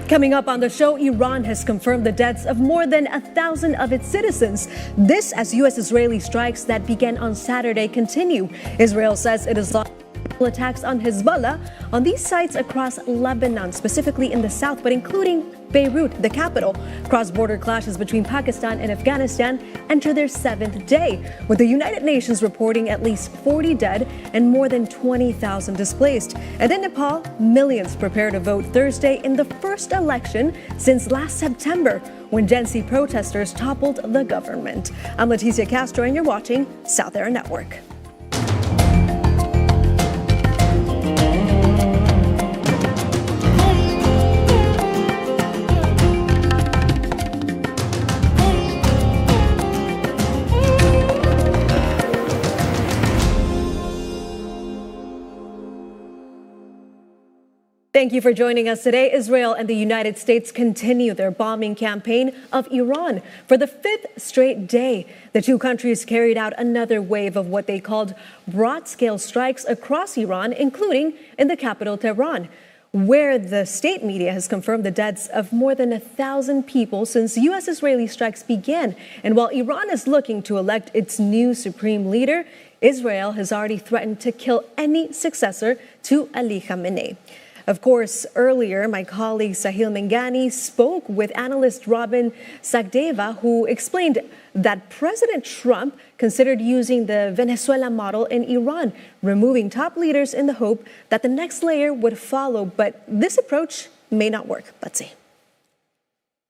Coming up on the show, Iran has confirmed the deaths of more than 1,000 of its citizens. This as U.S.-Israeli strikes that began on Saturday continue. Israel says it is launched attacks on Hezbollah on these sites across Lebanon, specifically in the south, but including Beirut, the capital. Cross-border clashes between Pakistan and Afghanistan enter their 7th day, with the United Nations reporting at least 40 dead and more than 20,000 displaced. And in Nepal, millions prepare to vote Thursday in the first election since last September, when Gen Z protesters toppled the government. I'm Leticia Castro, and you're watching South Era Network. Thank you for joining us today. Israel and the United States continue their bombing campaign of Iran. For the 5th straight day, the two countries carried out another wave of what they called broad-scale strikes across Iran, including in the capital, Tehran, where the state media has confirmed the deaths of more than 1,000 people since U.S.-Israeli strikes began. And while Iran is looking to elect its new supreme leader, Israel has already threatened to kill any successor to Ali Khamenei. Of course, earlier, my colleague Sahil Mengani spoke with analyst Robin Sakdeva, who explained that President Trump considered using the Venezuela model in Iran, removing top leaders in the hope that the next layer would follow. But this approach may not work. Let's see.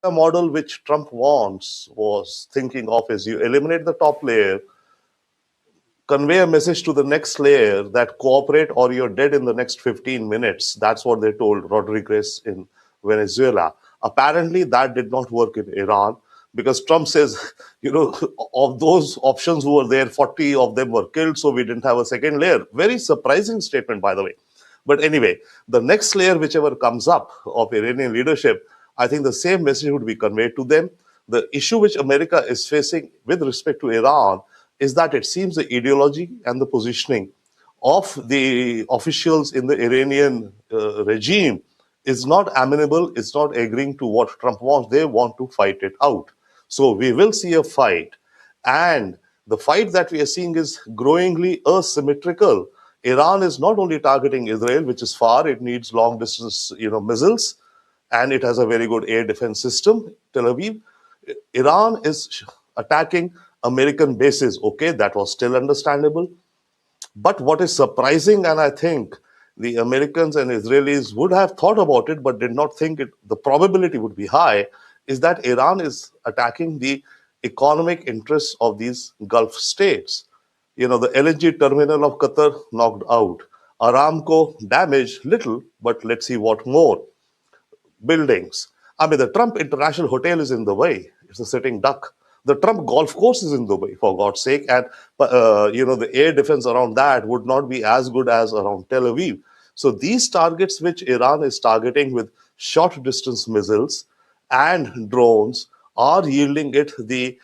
The model which Trump was thinking of is you eliminate the top layer, convey a message to the next layer that cooperate or you're dead in the next 15 minutes. That's what they told Rodriguez in Venezuela. Apparently, that did not work in Iran because Trump says, of those options who were there, 40 of them were killed, so we didn't have a second layer. Very surprising statement, by the way. But anyway, the next layer, whichever comes up of Iranian leadership, I think the same message would be conveyed to them. The issue which America is facing with respect to Iran is that it seems the ideology and the positioning of the officials in the Iranian regime is not amenable, it's not agreeing to what Trump wants. They want to fight it out. So we will see a fight. And the fight that we are seeing is growingly asymmetrical. Iran is not only targeting Israel, which is far, it needs long distance missiles, and it has a very good air defense system, Tel Aviv. Iran is attacking American bases. Okay, that was still understandable. But what is surprising, and I think the Americans and Israelis would have thought about it, but did not think the probability would be high, is that Iran is attacking the economic interests of these Gulf states. The LNG terminal of Qatar knocked out. Aramco damaged little, but let's see what more. Buildings. The Trump International Hotel is in the way. It's a sitting duck. The Trump golf course is in the way, for God's sake. And, the air defense around that would not be as good as around Tel Aviv. So these targets which Iran is targeting with short distance missiles and drones are yielding it a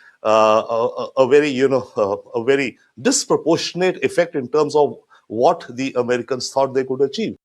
very disproportionate effect in terms of what the Americans thought they could achieve.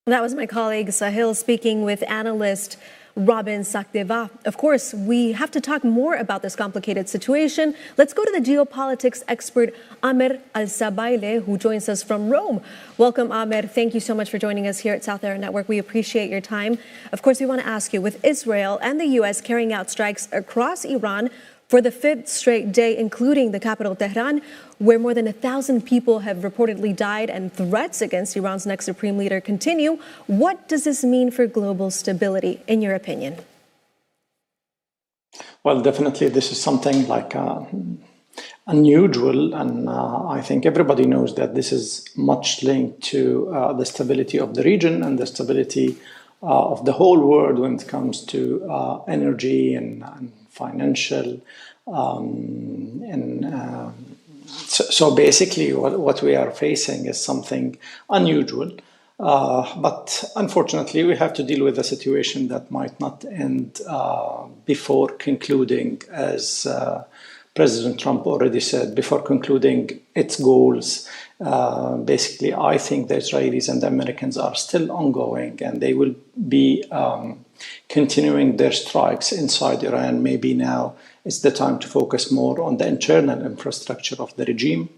That was my colleague Sahil speaking with analyst Robin Sakdeva. Of course, we have to talk more about this complicated situation. Let's go to the geopolitics expert Amer Al-Sabaileh, who joins us from Rome. Welcome, Amer. Thank you so much for joining us here at South Era Network. We appreciate your time. Of course, we want to ask you, with Israel and the U.S. carrying out strikes across Iran for the 5th straight day, including the capital, Tehran, where more than 1,000 people have reportedly died and threats against Iran's next supreme leader continue, what does this mean for global stability, in your opinion? Well, definitely, this is something like unusual, and I think everybody knows that this is much linked to the stability of the region and the stability of the whole world when it comes to energy and financial. So basically, what we are facing is something unusual. But unfortunately, we have to deal with a situation that might not end before concluding, as President Trump already said, before concluding its goals. Basically, I think the Israelis and the Americans are still ongoing, and they will be continuing their strikes inside Iran. Maybe now it's the time to focus more on the internal infrastructure of the regime.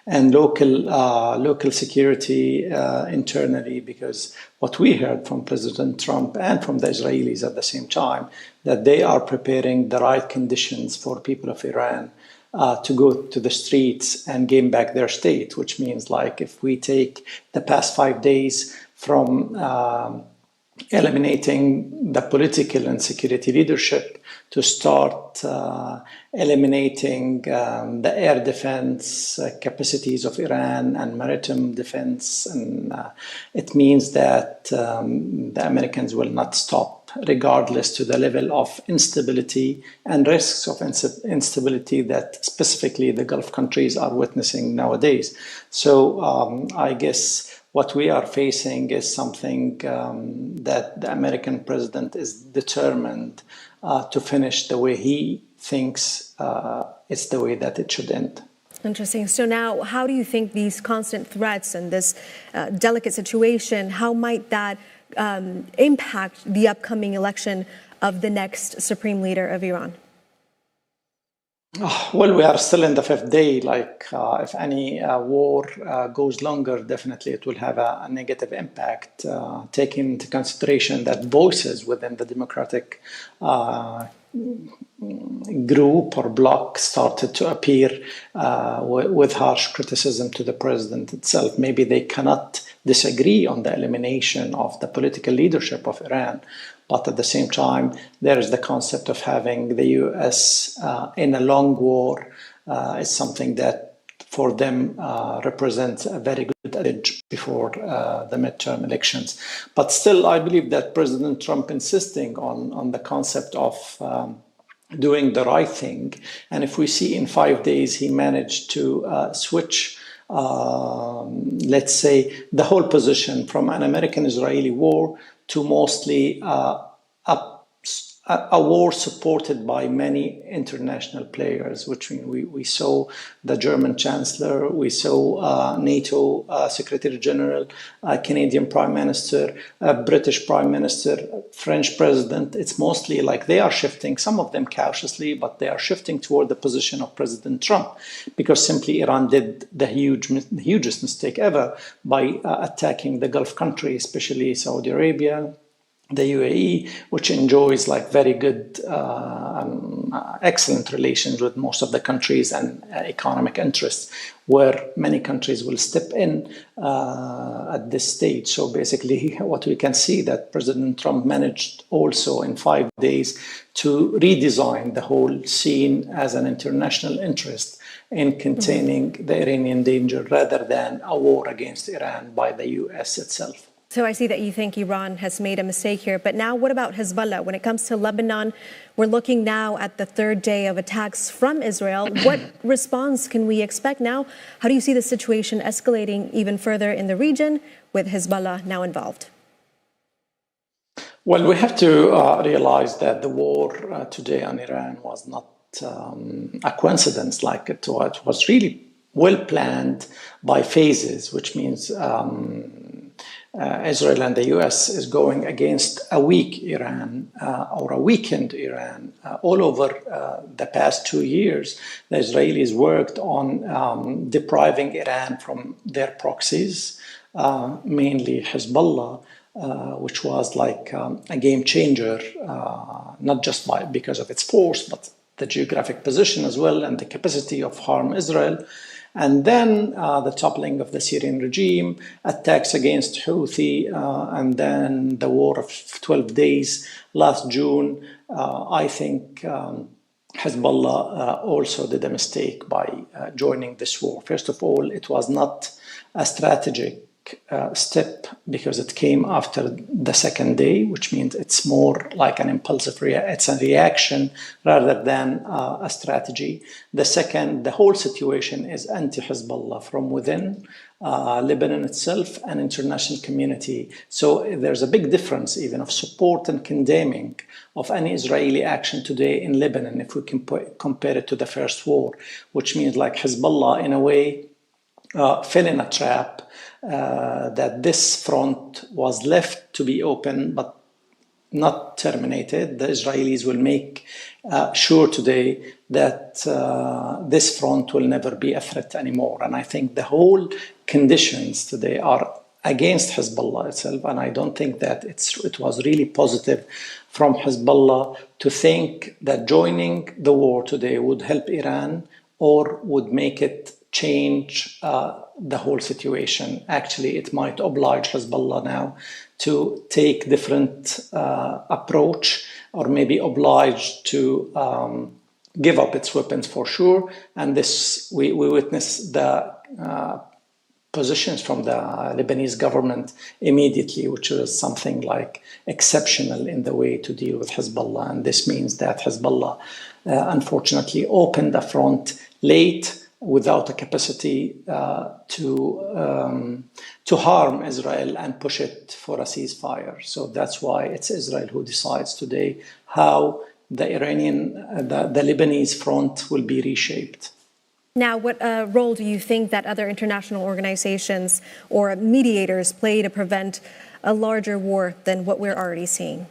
And local security internally, because what we heard from President Trump and from the Israelis at the same time, that they are preparing the right conditions for people of Iran to go to the streets and gain back their state, which means, like, if we take the past 5 days from eliminating the political and security leadership to start eliminating the air defense capacities of Iran and maritime defense. And it means that the Americans will not stop, regardless to the level of instability and risks of instability that specifically the Gulf countries are witnessing nowadays. So I guess what we are facing is something that the American president is determined to finish the way he thinks it's the way that it should end. Interesting. So now, how do you think these constant threats and this delicate situation, how might that impact the upcoming election of the next supreme leader of Iran? Well, we are still in the fifth day. If any war goes longer, definitely it will have a negative impact, taking into consideration that voices within the Democratic group or bloc started to appear with harsh criticism to the president itself. Maybe they cannot disagree on the elimination of the political leadership of Iran, but at the same time, there is the concept of having the US in a long war is something that for them represents a very good edge before the midterm elections. But still, I believe that President Trump insisting on the concept of doing the right thing. And if we see in 5 days, he managed to switch, let's say, the whole position from an American-Israeli war to mostly a war supported by many international players, which we saw the German Chancellor, we saw NATO Secretary General, Canadian Prime Minister, British Prime Minister, French President. It's mostly like they are shifting, some of them cautiously, but they are shifting toward the position of President Trump, because simply Iran did the hugest mistake ever by attacking the Gulf countries, especially Saudi Arabia, the UAE, which enjoys like very good, excellent relations with most of the countries and economic interests, where many countries will step in at this stage. So basically what we can see that President Trump managed also in 5 days to redesign the whole scene as an international interest in containing the Iranian danger rather than a war against Iran by the US itself. So I see that you think Iran has made a mistake here. But now what about Hezbollah? When it comes to Lebanon, we're looking now at the third day of attacks from Israel. What response can we expect now? How do you see the situation escalating even further in the region with Hezbollah now involved? Well, we have to realize that the war today on Iran was not a coincidence. Like it was really well planned by phases, which means Israel and the US is going against a weak Iran or a weakened Iran. All over the past 2 years, the Israelis worked on depriving Iran from their proxies, mainly Hezbollah, which was like a game changer, not just because of its force, but the geographic position as well and the capacity of harm Israel. And then the toppling of the Syrian regime, attacks against Houthi, and then the war of 12 days last June. I think Hezbollah also did a mistake by joining this war. First of all, it was not a strategic step because it came after the second day, which means it's more like an impulsive it's a reaction rather than a strategy. The second, the whole situation is anti-Hezbollah from within Lebanon itself and international community. So there's a big difference even of support and condemning of any Israeli action today in Lebanon if we compare it to the first war, which means like Hezbollah in a way fell in a trap that this front was left to be open but not terminated. The Israelis will make sure today that this front will never be a threat anymore. And I think the whole conditions today are against Hezbollah itself, and I don't think that it was really positive from Hezbollah to think that joining the war today would help Iran or would make it change the whole situation. Actually, it might oblige Hezbollah now to take different approach, or maybe obliged to give up its weapons for sure. And this we witnessed the positions from the Lebanese government immediately, which is something like exceptional in the way to deal with Hezbollah. And this means that Hezbollah unfortunately opened the front late without a capacity to harm Israel and push it for a ceasefire. So that's why it's Israel who decides today how the Lebanese front will be reshaped. Now, what role do you think that other international organizations or mediators play to prevent a larger war than what we're already seeing?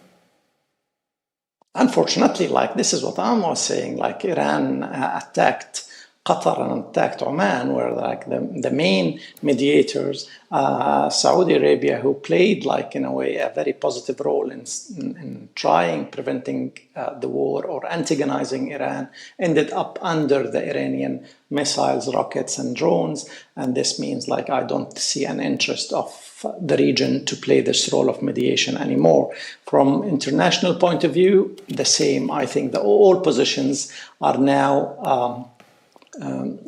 Unfortunately, this is what I was saying, Iran attacked Qatar and attacked Oman, where the main mediators, Saudi Arabia, who played in a way a very positive role in trying preventing the war or antagonizing Iran, ended up under the Iranian missiles, rockets, and drones. And this means I don't see an interest of the region to play this role of mediation anymore. From international point of view, the same. I think that all positions are now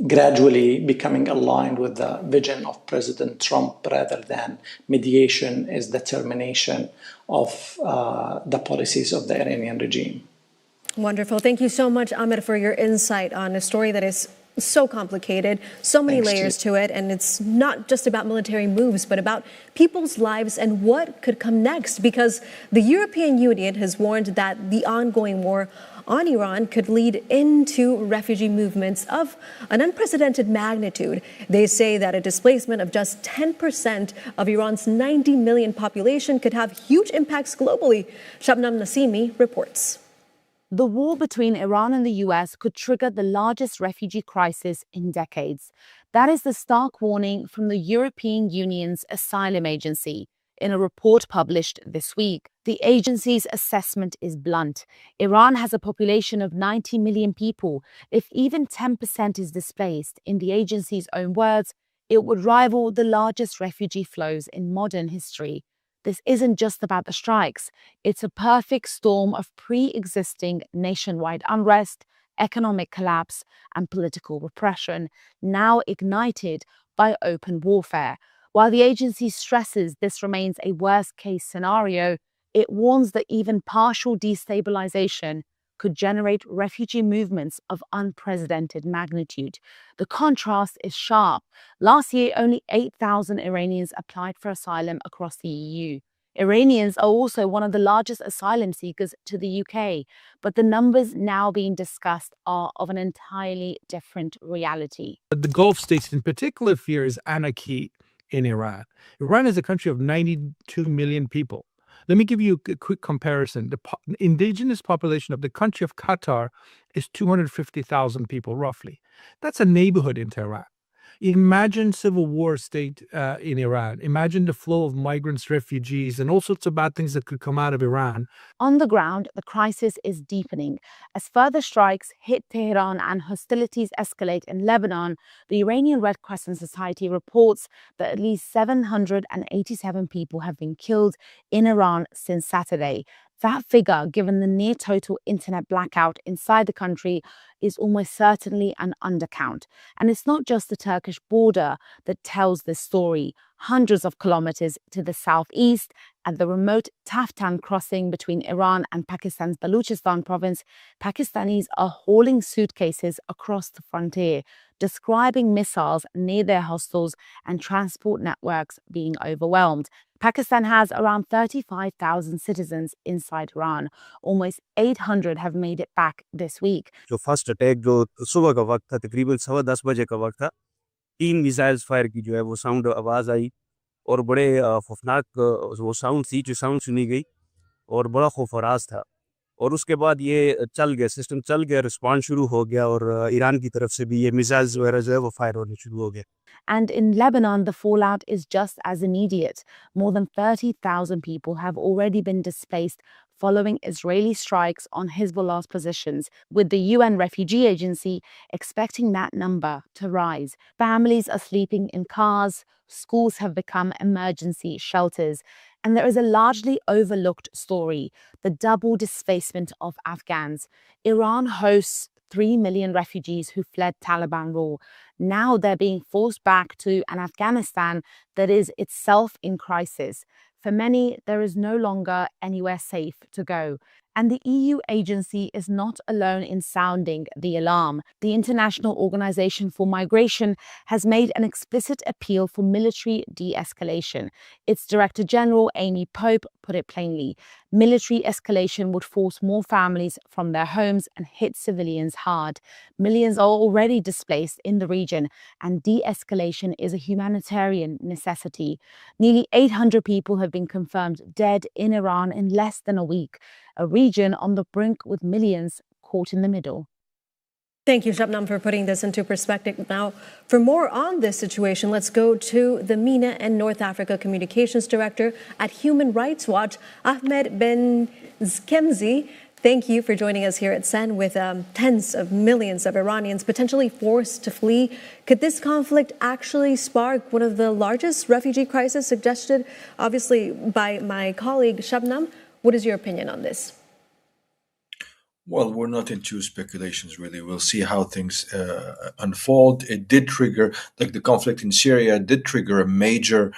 gradually becoming aligned with the vision of President Trump, rather than mediation is the termination of the policies of the Iranian regime. Wonderful. Thank you so much, Ahmed, for your insight on a story that is so complicated, so many layers to it, and it's not just about military moves, but about people's lives and what could come next, because the European Union has warned that the ongoing war on Iran could lead into refugee movements of an unprecedented magnitude. They say that a displacement of just 10% of Iran's 90 million population could have huge impacts globally. Shabnam Nasimi reports. The war between Iran and the US could trigger the largest refugee crisis in decades. That is the stark warning from the European Union's Asylum Agency. In a report published this week, the agency's assessment is blunt. Iran has a population of 90 million people. If even 10% is displaced, in the agency's own words, it would rival the largest refugee flows in modern history. This isn't just about the strikes. It's a perfect storm of pre-existing nationwide unrest, economic collapse, and political repression, now ignited by open warfare. While the agency stresses this remains a worst-case scenario, it warns that even partial destabilization could generate refugee movements of unprecedented magnitude. The contrast is sharp. Last year, only 8,000 Iranians applied for asylum across the EU. Iranians are also one of the largest asylum seekers to the UK, but the numbers now being discussed are of an entirely different reality. The Gulf states in particular fears anarchy in Iran. Iran is a country of 92 million people. Let me give you a quick comparison. The indigenous population of the country of Qatar is 250,000 people, roughly. That's a neighborhood in Tehran. Imagine civil war state in Iran. Imagine the flow of migrants, refugees, and all sorts of bad things that could come out of Iran. On the ground, the crisis is deepening. As further strikes hit Tehran and hostilities escalate in Lebanon, the Iranian Red Crescent Society reports that at least 787 people have been killed in Iran since Saturday. That figure, given the near total internet blackout inside the country, is almost certainly an undercount. And it's not just the Turkish border that tells this story. Hundreds of kilometers to the southeast, at the remote Taftan crossing between Iran and Pakistan's Baluchistan province, Pakistanis are hauling suitcases across the frontier, describing missiles near their hostels and transport networks being overwhelmed. Pakistan has around 35,000 citizens inside Iran. Almost 800 have made it back this week. जो first attack जो सुबह का वक्त था तकरीबन 10:15 का वक्त था 3 मिसाइल्स फायर की जो है वो साउंड आवाज़ आई और बड़े खौफनाक वो साउंड थी जो साउंड सुनी गई और बड़ा खौफराज था और उसके बाद ये चल गया सिस्टम चल गया रिस्पॉन्स शुरू हो गया और ईरान की तरफ से भी ये मिसाइल्स वगैरह जो है वो फायर होने शुरू हो गए. And in Lebanon, the fallout is just as immediate. More than 30,000 people have already been displaced following Israeli strikes on Hezbollah's positions, with the UN Refugee Agency expecting that number to rise. Families are sleeping in cars, schools have become emergency shelters, and there is a largely overlooked story: the double displacement of Afghans. Iran hosts 3 million refugees who fled Taliban rule. Now they're being forced back to an Afghanistan that is itself in crisis. For many, there is no longer anywhere safe to go. And the EU agency is not alone in sounding the alarm. The International Organization for Migration has made an explicit appeal for military de-escalation. Its Director General, Amy Pope, put it plainly: military escalation would force more families from their homes and hit civilians hard. Millions are already displaced in the region, and de-escalation is a humanitarian necessity. Nearly 800 people have been confirmed dead in Iran in less than a week, a region on the brink with millions caught in the middle. Thank you, Shabnam, for putting this into perspective. Now, for more on this situation, let's go to the MENA and North Africa Communications Director at Human Rights Watch, Ahmed Ben Zkemzi. Thank you for joining us here at SEN with tens of millions of Iranians potentially forced to flee. Could this conflict actually spark one of the largest refugee crises suggested, obviously, by my colleague Shabnam? What is your opinion on this? Well, we're not into speculations, really. We'll see how things unfold. It did trigger, like the conflict in Syria, did trigger a major,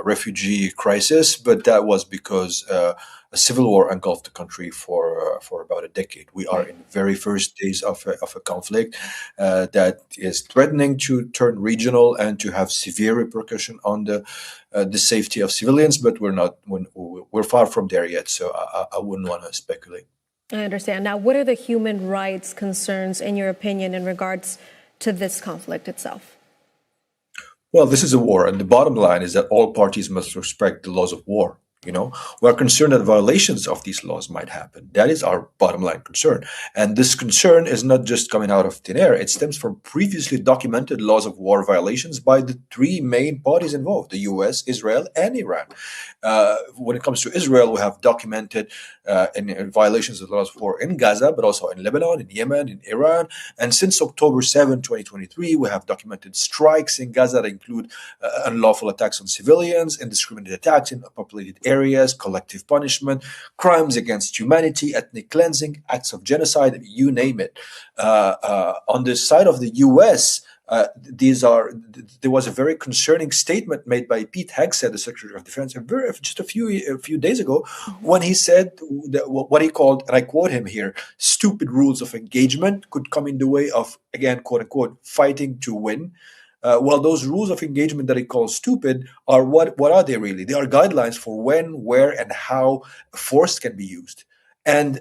refugee crisis, but that was because a civil war engulfed the country for about a decade. We are in the very first days of a conflict that is threatening to turn regional and to have severe repercussion on the safety of civilians. But we're far from there yet, so I wouldn't want to speculate. I understand. Now, what are the human rights concerns, in your opinion, in regards to this conflict itself? Well, this is a war, and the bottom line is that all parties must respect the laws of war. We're concerned that violations of these laws might happen. That is our bottom line concern. And this concern is not just coming out of thin air. It stems from previously documented laws of war violations by the three main parties involved: the US, Israel, and Iran. When it comes to Israel, we have documented in violations of the laws of war in Gaza, but also in Lebanon, in Yemen, in Iran. And since October 7, 2023, we have documented strikes in Gaza that include unlawful attacks on civilians, indiscriminate attacks in populated areas, collective punishment, crimes against humanity, ethnic cleansing, acts of genocide, you name it. On the side of the US, there was a very concerning statement made by Pete Hegseth, the Secretary of Defense, just a few days ago, when he said that what he called, and I quote him here, stupid rules of engagement could come in the way of, again, quote unquote, fighting to win. Well, those rules of engagement that he calls stupid are what are they really? They are guidelines for when, where, and how force can be used. And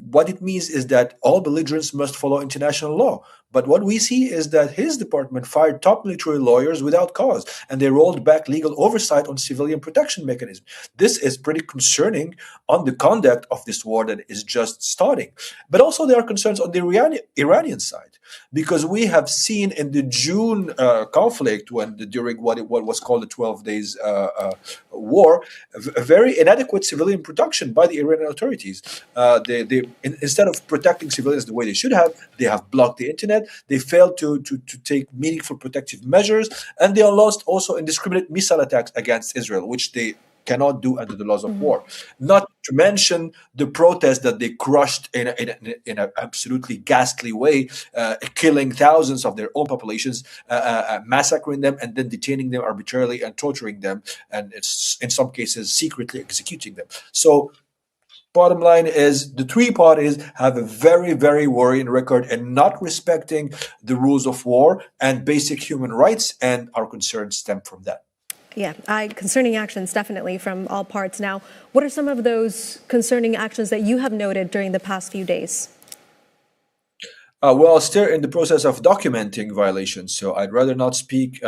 what it means is that all belligerents must follow international law. But what we see is that his department fired top military lawyers without cause, and they rolled back legal oversight on civilian protection mechanisms. This is pretty concerning on the conduct of this war that is just starting. But also there are concerns on the Iranian side, because we have seen in the June conflict, during what was called the 12 days war, a very inadequate civilian protection by the Iranian authorities. Instead of protecting civilians the way they should have, they have blocked the internet. They failed to take meaningful protective measures, and they launched also indiscriminate missile attacks against Israel, which they cannot do under the laws of war. Not to mention the protests that they crushed in an absolutely ghastly way, killing thousands of their own populations, massacring them, and then detaining them arbitrarily and torturing them, and it's in some cases secretly executing them. So bottom line is the three parties have a very, very worrying record in not respecting the rules of war and basic human rights, and our concerns stem from that. Yeah, concerning actions definitely from all parts. Now, what are some of those concerning actions that you have noted during the past few days? Well, still in the process of documenting violations, so I'd rather not speak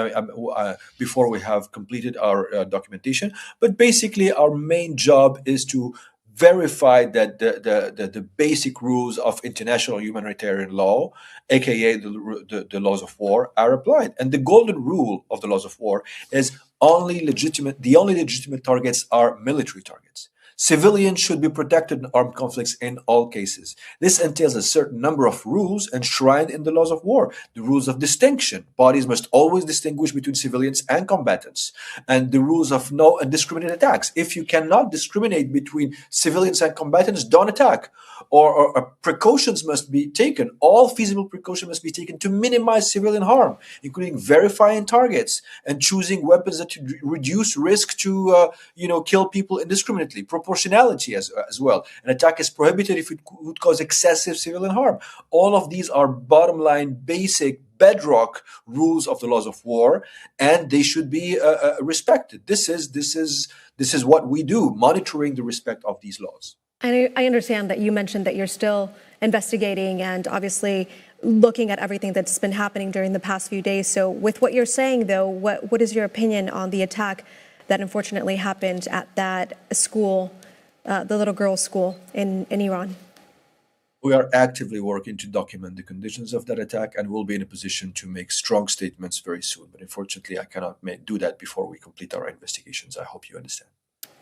before we have completed our documentation. But basically, our main job is to verify that the basic rules of international humanitarian law, aka the laws of war, are applied. And the golden rule of the laws of war is the only legitimate targets are military targets. Civilians should be protected in armed conflicts in all cases. This entails a certain number of rules enshrined in the laws of war. The rules of distinction. Parties must always distinguish between civilians and combatants. And the rules of no indiscriminate attacks. If you cannot discriminate between civilians and combatants, don't attack. Or precautions must be taken. All feasible precautions must be taken to minimize civilian harm, including verifying targets and choosing weapons that reduce risk to kill people indiscriminately. Proportionality as well. An attack is prohibited if it would cause excessive civilian harm. All of these are bottom line, basic, bedrock rules of the laws of war, and they should be respected. This is what we do, monitoring the respect of these laws. And I understand that you mentioned that you're still investigating and obviously looking at everything that's been happening during the past few days. So with what you're saying, though, what is your opinion on the attack that unfortunately happened at that school, the little girls' school in Iran? We are actively working to document the conditions of that attack, and we'll be in a position to make strong statements very soon. But unfortunately, I cannot do that before we complete our investigations. I hope you understand.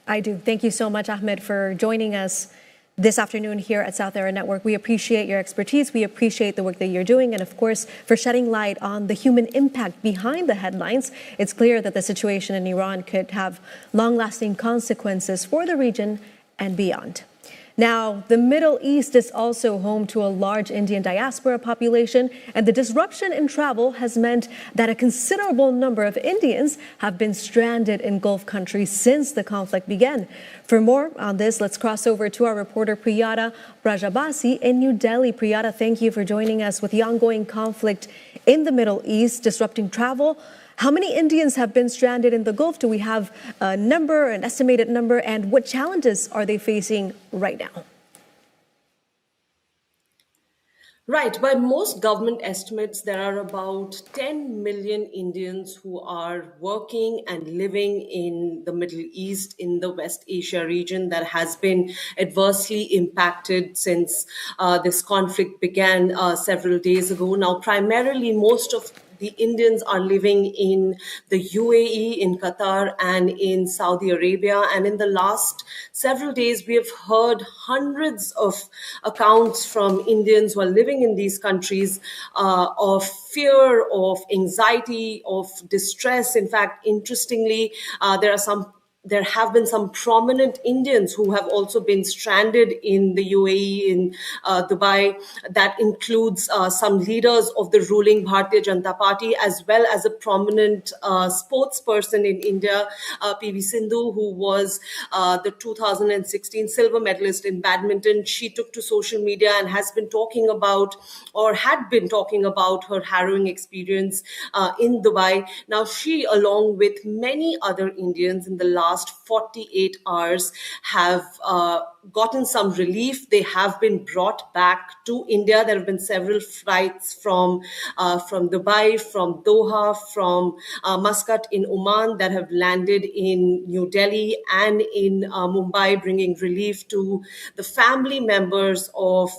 I do. Thank you so much, Ahmed, for joining us this afternoon here at South Era Network. We appreciate your expertise. We appreciate the work that you're doing. And of course, for shedding light on the human impact behind the headlines. It's clear that the situation in Iran could have long-lasting consequences for the region and beyond. Now, the Middle East is also home to a large Indian diaspora population, and the disruption in travel has meant that a considerable number of Indians have been stranded in Gulf countries since the conflict began. For more on this, let's cross over to our reporter Priyada Brajabasi in New Delhi. Priyada, thank you for joining us with the ongoing conflict in the Middle East disrupting travel. How many Indians have been stranded in the Gulf? Do we have a number, an estimated number, and what challenges are they facing right now? Right. By most government estimates, there are about 10 million Indians who are working and living in the Middle East, in the West Asia region that has been adversely impacted since this conflict began several days ago. Now, primarily, most of the Indians are living in the UAE, in Qatar, and in Saudi Arabia. And in the last several days, we have heard hundreds of accounts from Indians who are living in these countries of fear, of anxiety, of distress. In fact, interestingly, there have been some prominent Indians who have also been stranded in the UAE, in Dubai. That includes some leaders of the ruling Bharatiya Janata Party, as well as a prominent sportsperson in India, PV Sindhu, who was the 2016 silver medalist in badminton. She took to social media and has been talking about, or had been talking about, her harrowing experience in Dubai. Now, she, along with many other Indians in the last last 48 hours have gotten some relief. They have been brought back to India. There have been several flights from Dubai, from Doha, from Muscat in Oman that have landed in New Delhi and in Mumbai, bringing relief to the family members of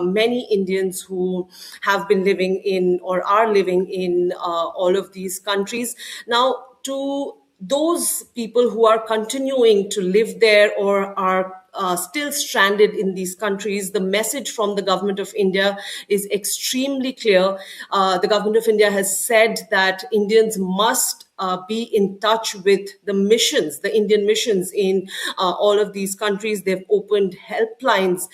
many Indians who have been living in or are living in all of these countries. Now, to those people who are continuing to live there or are still stranded in these countries, the message from the government of India is extremely clear. The government of India has said that Indians must be in touch with the missions, the Indian missions in all of these countries. They've opened helplines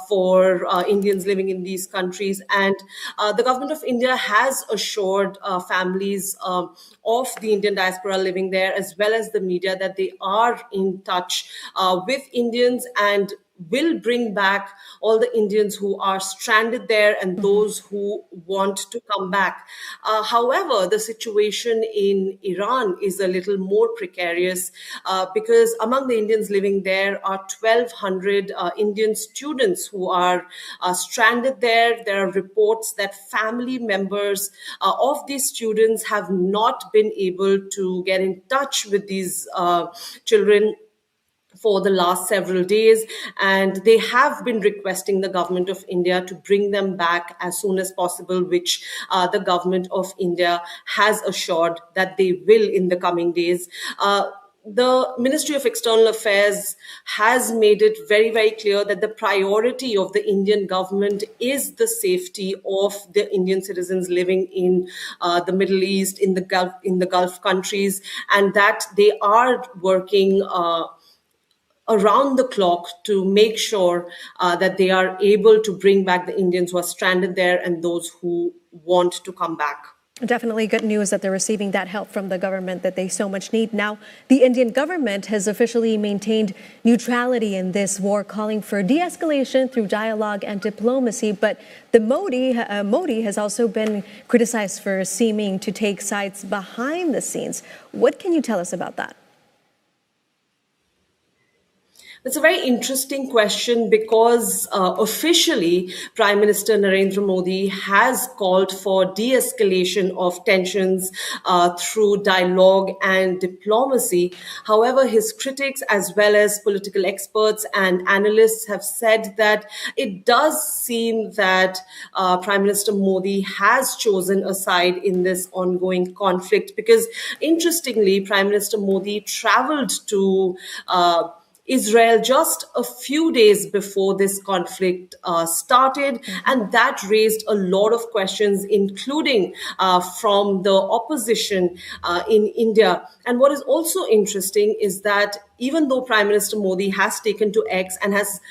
for Indians living in these countries. And the government of India has assured families of the Indian diaspora living there, as well as the media, that they are in touch with Indians and will bring back all the Indians who are stranded there and those who want to come back. However, the situation in Iran is a little more precarious because among the Indians living there are 1,200 Indian students who are stranded there. There are reports that family members of these students have not been able to get in touch with these children for the last several days, and they have been requesting the government of India to bring them back as soon as possible, which the government of India has assured that they will in the coming days. The Ministry of External Affairs has made it very, very clear that the priority of the Indian government is the safety of the Indian citizens living in the Middle East, in the Gulf countries, and that they are working around the clock to make sure that they are able to bring back the Indians who are stranded there and those who want to come back. Definitely good news that they're receiving that help from the government that they so much need. Now, the Indian government has officially maintained neutrality in this war, calling for de-escalation through dialogue and diplomacy. But the Modi has also been criticized for seeming to take sides behind the scenes. What can you tell us about that? That's a very interesting question because officially Prime Minister Narendra Modi has called for de-escalation of tensions through dialogue and diplomacy. However, his critics as well as political experts and analysts have said that it does seem that Prime Minister Modi has chosen a side in this ongoing conflict because, interestingly, Prime Minister Modi traveled to Israel just a few days before this conflict started, and that raised a lot of questions, including from the opposition in India. And what is also interesting is that even though Prime Minister Modi has taken to X and has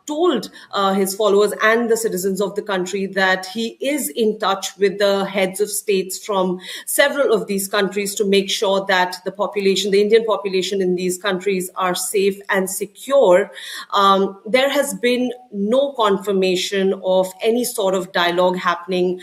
told his followers and the citizens of the country that he is in touch with the heads of states from several of these countries to make sure that the population, the Indian population in these countries, are safe and secure. There has been no confirmation of any sort of dialogue happening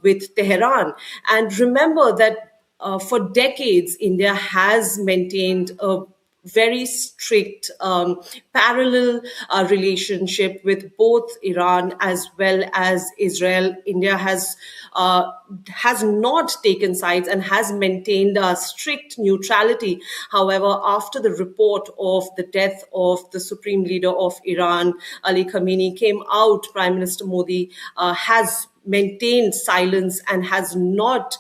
with Tehran. And remember that for decades, India has maintained a very strict parallel relationship with both Iran as well as Israel. India has not taken sides and has maintained a strict neutrality. However, after the report of the death of the supreme leader of Iran, Ali Khamenei, came out, Prime Minister Modi has maintained silence and has not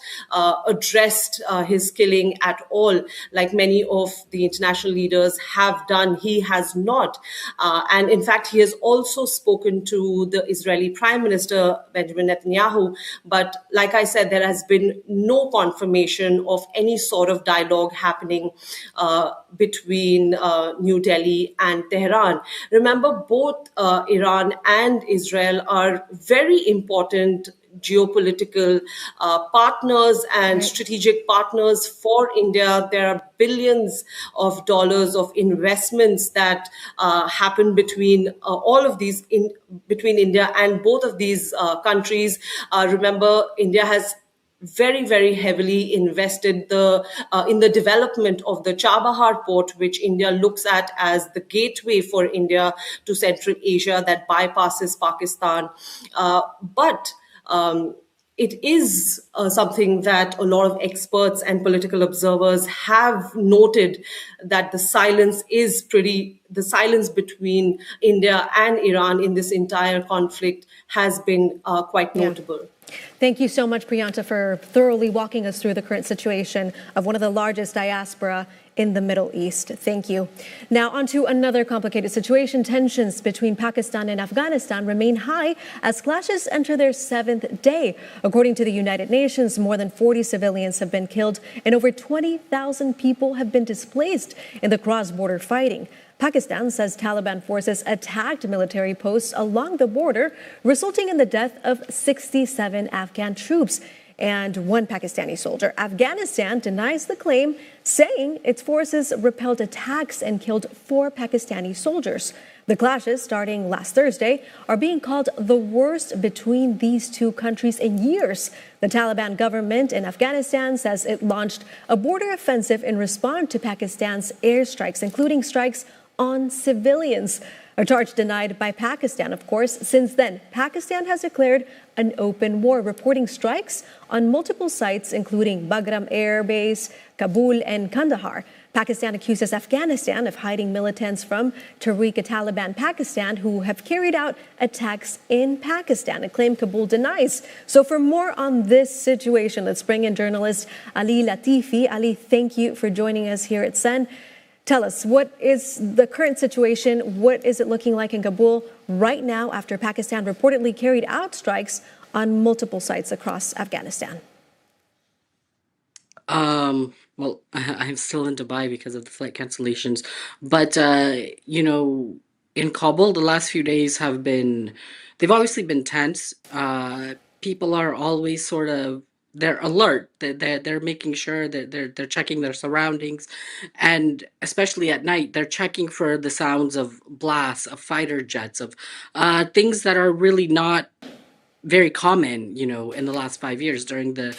addressed his killing at all, like many of the international leaders have done. He has not. And in fact, he has also spoken to the Israeli Prime Minister, Benjamin Netanyahu. But like I said, there has been no confirmation of any sort of dialogue happening between New Delhi and Tehran. Remember, both Iran and Israel are very important geopolitical partners and strategic partners for India. There are billions of dollars of investments that happen between all of these, between India and both of these countries. Remember, India has very, very heavily invested in the development of the Chabahar port, which India looks at as the gateway for India to Central Asia that bypasses Pakistan. But it is something that a lot of experts and political observers have noted, that the silence between India and Iran in this entire conflict has been quite notable. Thank you so much, Priyanta, for thoroughly walking us through the current situation of one of the largest diaspora in the Middle East. Thank you. Now, on to another complicated situation. Tensions between Pakistan and Afghanistan remain high as clashes enter their 7th day. According to the United Nations, more than 40 civilians have been killed and over 20,000 people have been displaced in the cross-border fighting. Pakistan says Taliban forces attacked military posts along the border, resulting in the death of 67 Afghan troops and 1 Pakistani soldier. Afghanistan denies the claim, saying its forces repelled attacks and killed 4 Pakistani soldiers. The clashes, starting last Thursday, are being called the worst between these two countries in years. The Taliban government in Afghanistan says it launched a border offensive in response to Pakistan's airstrikes, including strikes on civilians. A charge denied by Pakistan, of course. Since then, Pakistan has declared an open war, reporting strikes on multiple sites, including Bagram Air Base, Kabul, and Kandahar. Pakistan accuses Afghanistan of hiding militants from Tehrik-e-Taliban Pakistan who have carried out attacks in Pakistan, a claim Kabul denies. So for more on this situation, let's bring in journalist Ali Latifi. Ali, thank you for joining us here at SEN. Tell us, what is the current situation? What is it looking like in Kabul right now after Pakistan reportedly carried out strikes on multiple sites across Afghanistan? Well, I'm still in Dubai because of the flight cancellations. But, in Kabul, the last few days they've obviously been tense. People are always they're alert. They're making sure that they're checking their surroundings. And especially at night, they're checking for the sounds of blasts, of fighter jets, of things that are really not very common, in the last 5 years during the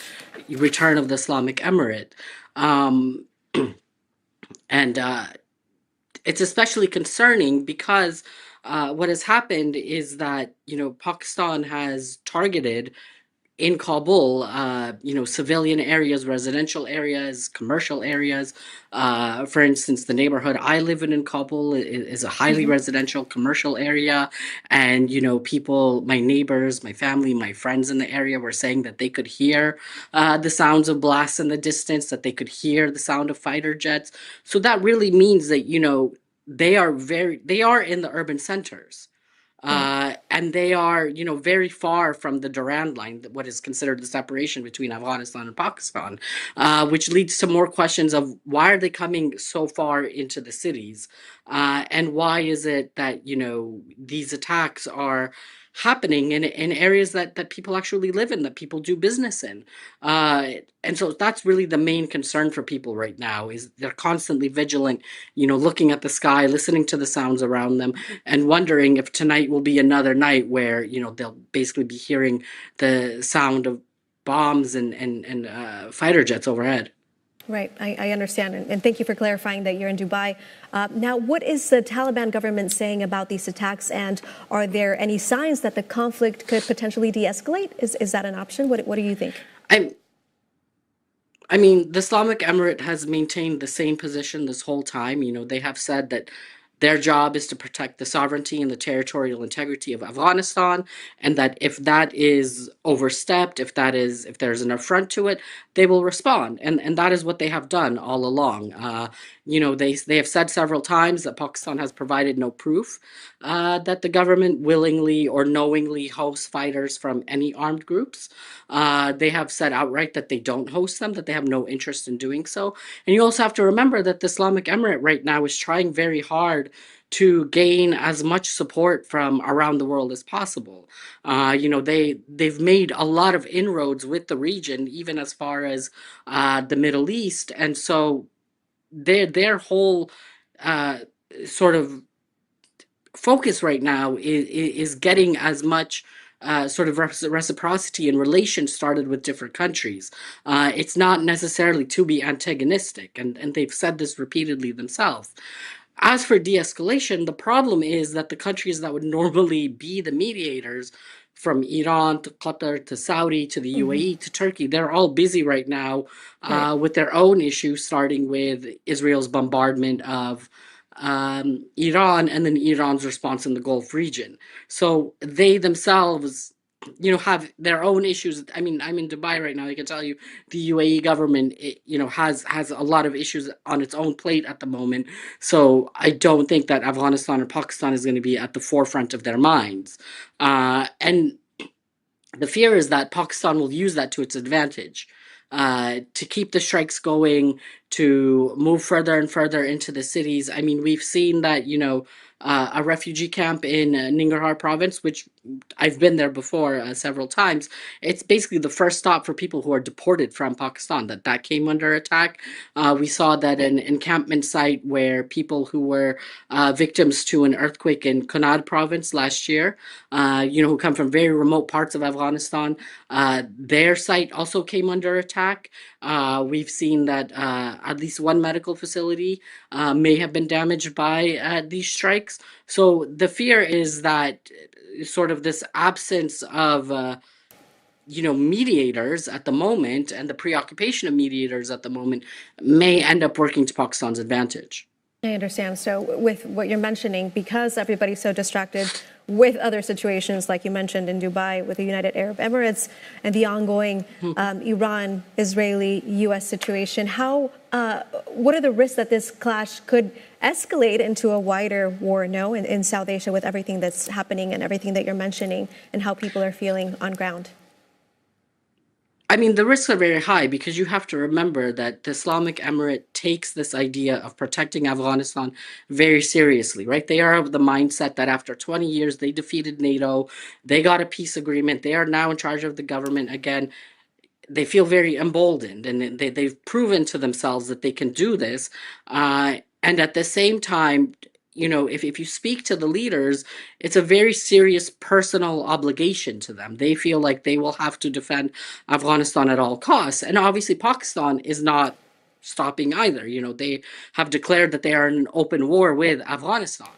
return of the Islamic Emirate. Um, and It's especially concerning because what has happened is that, Pakistan has targeted in Kabul, civilian areas, residential areas, commercial areas. For instance, the neighborhood I live in Kabul is a highly residential commercial area. And, people, my neighbors, my family, my friends in the area were saying that they could hear the sounds of blasts in the distance, that they could hear the sound of fighter jets. So that really means that, they are in the urban centers. And they are, very far from the Durand line, what is considered the separation between Afghanistan and Pakistan, which leads to more questions of why are they coming so far into the cities, and why is it that these attacks are happening in areas that people actually live in, that people do business in. And so that's really the main concern for people right now, is they're constantly vigilant, looking at the sky, listening to the sounds around them, and wondering if tonight will be another night where, they'll basically be hearing the sound of bombs and fighter jets overhead. Right, I understand. And thank you for clarifying that you're in Dubai. Now, what is the Taliban government saying about these attacks? And are there any signs that the conflict could potentially de-escalate? Is that an option? What do you think? I mean, the Islamic Emirate has maintained the same position this whole time. They have said that their job is to protect the sovereignty and the territorial integrity of Afghanistan, and that if that is overstepped, if there's an affront to it, they will respond. And that is what they have done all along. They have said several times that Pakistan has provided no proof that the government willingly or knowingly hosts fighters from any armed groups. They have said outright that they don't host them, that they have no interest in doing so. And you also have to remember that the Islamic Emirate right now is trying very hard to gain as much support from around the world as possible. They've made a lot of inroads with the region, even as far as the Middle East. And so their whole sort of focus right now is getting as much sort of reciprocity in relations started with different countries. It's not necessarily to be antagonistic, and they've said this repeatedly themselves. As for de-escalation, the problem is that the countries that would normally be the mediators, from Iran to Qatar to Saudi to the UAE to Turkey, they're all busy right now with their own issues, starting with Israel's bombardment of Iran and then Iran's response in the Gulf region. So they themselves, have their own issues. I mean, I'm in Dubai right now. I can tell you, the UAE government, has a lot of issues on its own plate at the moment. So I don't think that Afghanistan or Pakistan is going to be at the forefront of their minds. And the fear is that Pakistan will use that to its advantage, to keep the strikes going, to move further and further into the cities. I mean, we've seen that, a refugee camp in Nangarhar province, which I've been there before several times. It's basically the first stop for people who are deported from Pakistan. That came under attack. We saw that an encampment site where people who were victims to an earthquake in Kanad province last year, who come from very remote parts of Afghanistan, their site also came under attack. We've seen that at least one medical facility may have been damaged by these strikes. So the fear is that sort of this absence of mediators at the moment, and the preoccupation of mediators at the moment, may end up working to Pakistan's advantage. I understand. So with what you're mentioning, because everybody's so distracted with other situations, like you mentioned in Dubai with the United Arab Emirates and the ongoing Iran, Israeli, U.S. situation, what are the risks that this clash could escalate into a wider war, in South Asia, with everything that's happening and everything that you're mentioning and how people are feeling on ground? I mean, the risks are very high because you have to remember that the Islamic Emirate takes this idea of protecting Afghanistan very seriously, right? They are of the mindset that after 20 years, they defeated NATO, they got a peace agreement, they are now in charge of the government again. They feel very emboldened, and they've proven to themselves that they can do this. And at the same time, if you speak to the leaders, it's a very serious personal obligation to them. They feel like they will have to defend Afghanistan at all costs. And obviously, Pakistan is not stopping either. They have declared that they are in an open war with Afghanistan.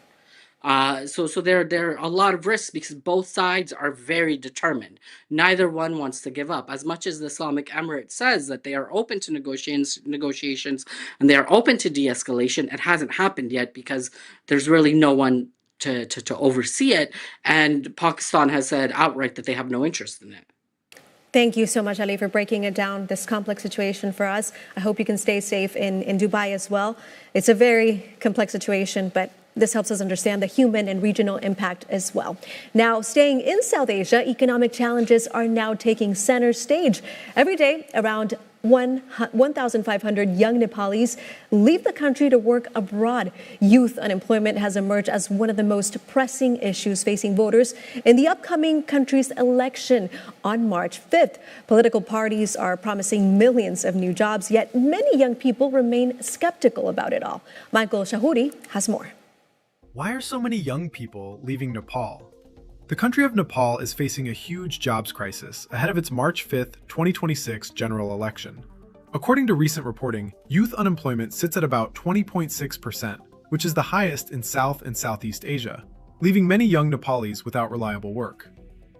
So there are a lot of risks because both sides are very determined. Neither one wants to give up. As much as the Islamic Emirate says that they are open to negotiations and they are open to de-escalation, it hasn't happened yet because there's really no one to oversee it. And Pakistan has said outright that they have no interest in it. Thank you so much, Ali, for breaking it down, this complex situation for us. I hope you can stay safe in Dubai as well. It's a very complex situation, but this helps us understand the human and regional impact as well. Now, staying in South Asia, economic challenges are now taking center stage. Every day, around 1,500 young Nepalis leave the country to work abroad. Youth unemployment has emerged as one of the most pressing issues facing voters in the upcoming country's election on March 5th. Political parties are promising millions of new jobs, yet many young people remain skeptical about it all. Michael Shahuri has more. Why are so many young people leaving Nepal? The country of Nepal is facing a huge jobs crisis ahead of its March 5th, 2026 general election. According to recent reporting, youth unemployment sits at about 20.6%, which is the highest in South and Southeast Asia, leaving many young Nepalis without reliable work.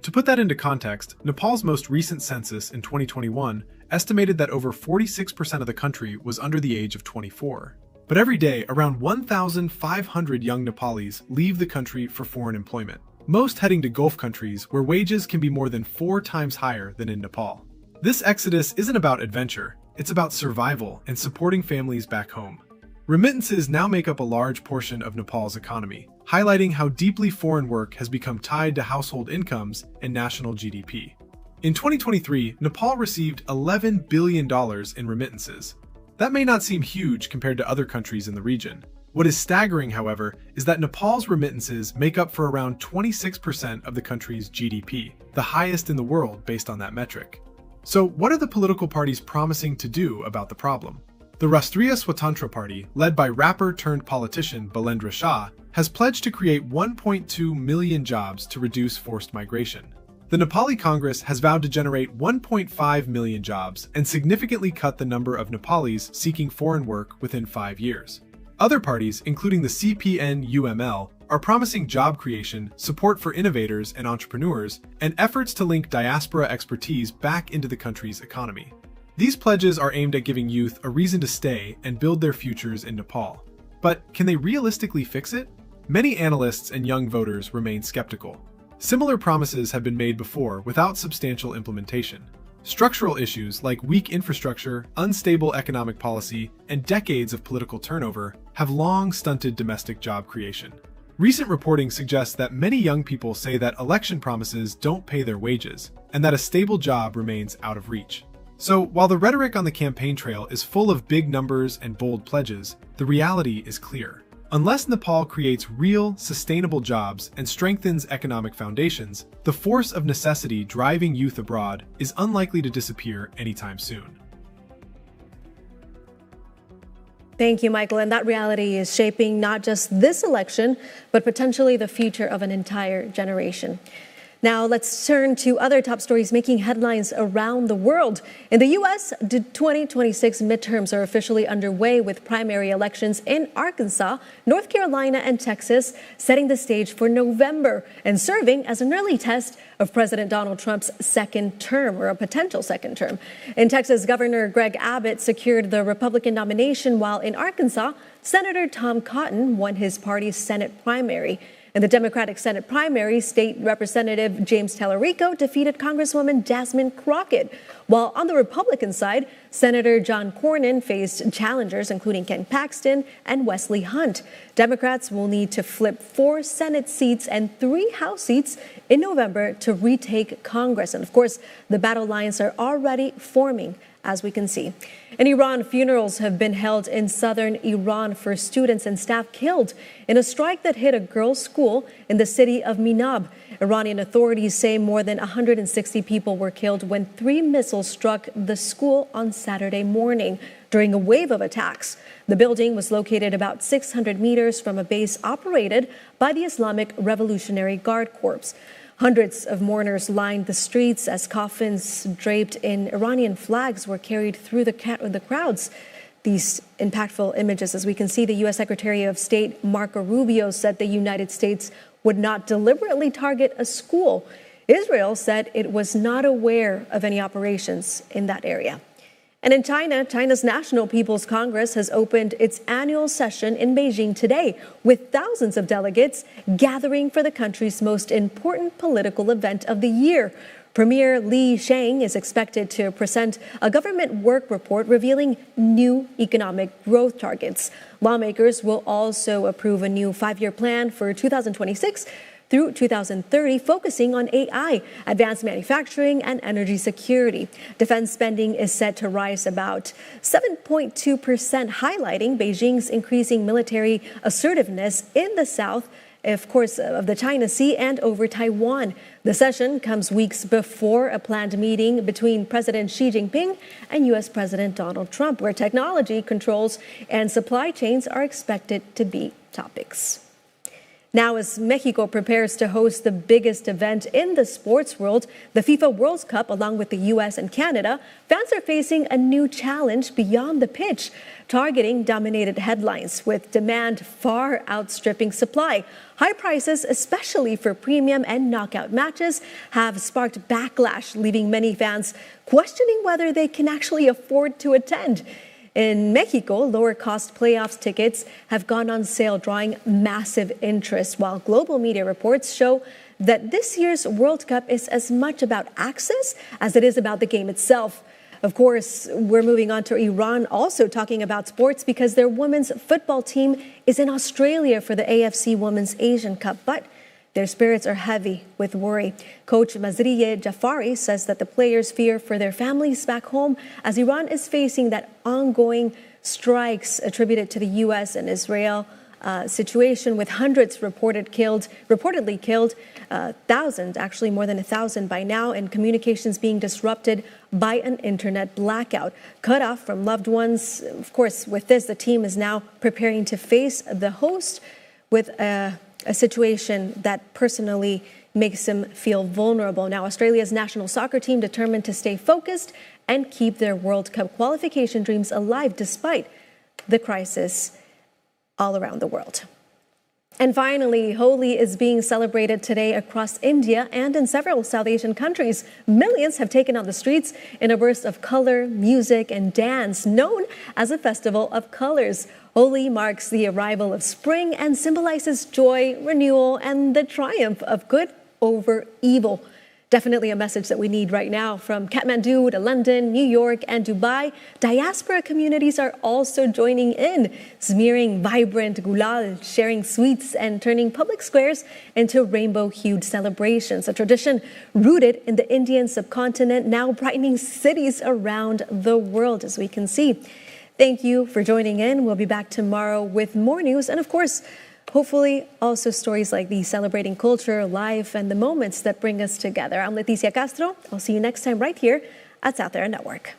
To put that into context, Nepal's most recent census in 2021 estimated that over 46% of the country was under the age of 24. But every day, around 1,500 young Nepalis leave the country for foreign employment, most heading to Gulf countries where wages can be more than 4 times higher than in Nepal. This exodus isn't about adventure, it's about survival and supporting families back home. Remittances now make up a large portion of Nepal's economy, highlighting how deeply foreign work has become tied to household incomes and national GDP. In 2023, Nepal received $11 billion in remittances. That may not seem huge compared to other countries in the region. What is staggering, however, is that Nepal's remittances make up for around 26% of the country's GDP, the highest in the world based on that metric. So what are the political parties promising to do about the problem? The Rashtriya Swatantra Party, led by rapper-turned-politician Balendra Shah, has pledged to create 1.2 million jobs to reduce forced migration. The Nepali Congress has vowed to generate 1.5 million jobs and significantly cut the number of Nepalis seeking foreign work within 5 years. Other parties, including the CPN-UML, are promising job creation, support for innovators and entrepreneurs, and efforts to link diaspora expertise back into the country's economy. These pledges are aimed at giving youth a reason to stay and build their futures in Nepal. But can they realistically fix it? Many analysts and young voters remain skeptical. Similar promises have been made before without substantial implementation. Structural issues like weak infrastructure, unstable economic policy, and decades of political turnover have long stunted domestic job creation. Recent reporting suggests that many young people say that election promises don't pay their wages, and that a stable job remains out of reach. So, while the rhetoric on the campaign trail is full of big numbers and bold pledges, the reality is clear. Unless Nepal creates real, sustainable jobs and strengthens economic foundations, the force of necessity driving youth abroad is unlikely to disappear anytime soon. Thank you, Michael. And that reality is shaping not just this election, but potentially the future of an entire generation. Now let's turn to other top stories making headlines around the world. In the US, the 2026 midterms are officially underway with primary elections in Arkansas, North Carolina, and Texas, setting the stage for November and serving as an early test of President Donald Trump's second term, or a potential second term. In Texas, Governor Greg Abbott secured the Republican nomination, while in Arkansas, Senator Tom Cotton won his party's Senate primary. In the Democratic Senate primary, State Representative James Tallarico defeated Congresswoman Jasmine Crockett, while on the Republican side, Senator John Cornyn faced challengers including Ken Paxton and Wesley Hunt. Democrats will need to flip 4 Senate seats and 3 House seats in November to retake Congress. And of course, the battle lines are already forming, as we can see. In Iran, funerals have been held in southern Iran for students and staff killed in a strike that hit a girls' school in the city of Minab. Iranian authorities say more than 160 people were killed when 3 missiles struck the school on Saturday morning during a wave of attacks. The building was located about 600 meters from a base operated by the Islamic Revolutionary Guard Corps. Hundreds of mourners lined the streets as coffins draped in Iranian flags were carried through the crowds. These impactful images, as we can see, the U.S. Secretary of State Marco Rubio said the United States would not deliberately target a school. Israel said it was not aware of any operations in that area. And in China, China's National People's Congress has opened its annual session in Beijing today, with thousands of delegates gathering for the country's most important political event of the year. Premier Li Shang is expected to present a government work report revealing new economic growth targets. Lawmakers will also approve a new 5-year plan for 2026 through 2030, focusing on AI, advanced manufacturing, and energy security. Defense spending is set to rise about 7.2%, highlighting Beijing's increasing military assertiveness in the south, of course, of the China Sea and over Taiwan. The session comes weeks before a planned meeting between President Xi Jinping and U.S. President Donald Trump, where technology, controls, and supply chains are expected to be topics. Now, as Mexico prepares to host the biggest event in the sports world, the FIFA World Cup, along with the U.S. and Canada, fans are facing a new challenge beyond the pitch, targeting dominated headlines with demand far outstripping supply. High prices, especially for premium and knockout matches, have sparked backlash, leaving many fans questioning whether they can actually afford to attend. In Mexico, lower-cost playoffs tickets have gone on sale, drawing massive interest, while global media reports show that this year's World Cup is as much about access as it is about the game itself. Of course, we're moving on to Iran, also talking about sports because their women's football team is in Australia for the AFC Women's Asian Cup, but their spirits are heavy with worry. Coach Mazriye Jafari says that the players fear for their families back home as Iran is facing that ongoing strikes attributed to the U.S. and Israel situation, with hundreds reportedly killed, thousands, actually more than 1,000 by now, and communications being disrupted by an internet blackout. Cut off from loved ones. Of course, with this, the team is now preparing to face the host with a situation that personally makes him feel vulnerable. Now, Australia's national soccer team determined to stay focused and keep their World Cup qualification dreams alive despite the crisis all around the world. And finally, Holi is being celebrated today across India and in several South Asian countries. Millions have taken on the streets in a burst of color, music, and dance, known as a festival of colors. Holi marks the arrival of spring and symbolizes joy, renewal, and the triumph of good over evil. Definitely a message that we need right now. From Kathmandu to London, New York, and Dubai, diaspora communities are also joining in, smearing vibrant gulal, sharing sweets, and turning public squares into rainbow-hued celebrations. A tradition rooted in the Indian subcontinent, now brightening cities around the world, as we can see. Thank you for joining in. We'll be back tomorrow with more news and, of course, hopefully also stories like these, celebrating culture, life, and the moments that bring us together. I'm Leticia Castro. I'll see you next time right here at South Air Network.